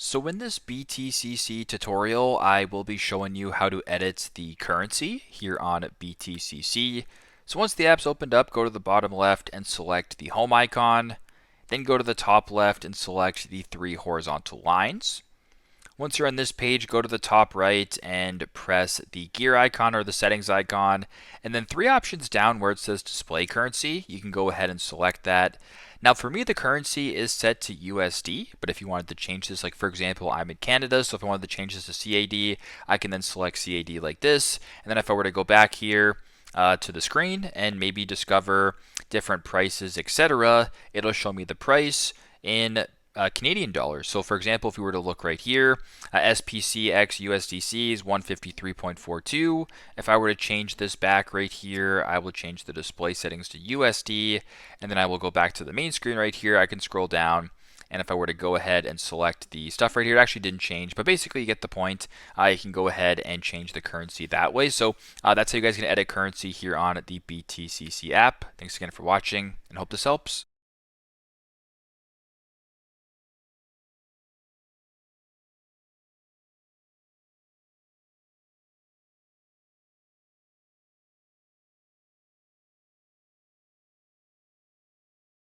So in this BTCC tutorial, I will be showing you how to edit the currency here on BTCC. So once the app's opened up, go to the bottom left and select the home icon. Then go to the top left and select the three horizontal lines. Once you're on this page, go to the top right and press the gear icon or the settings icon. And then three options down where it says display currency, you can go ahead and select that. Now for me, the currency is set to USD, but if you wanted to change this, like for example, I'm in Canada, so if I wanted to change this to CAD, I can then select CAD like this. And then if I were to go back here, to the screen and maybe discover different prices, etc., it'll show me the price in Canadian dollars. So for example, if we were to look right here, SPC x USDC is 153.42. If I were to change this back right here, I will change the display settings to USD, and then I will go back to the main screen right here. I can scroll down, and if I were to go ahead and select the stuff right here, it actually didn't change, but basically you get the point. You can go ahead and change the currency that way. So that's how you guys can edit currency here on the BTCC app. Thanks again for watching, and hope this helps.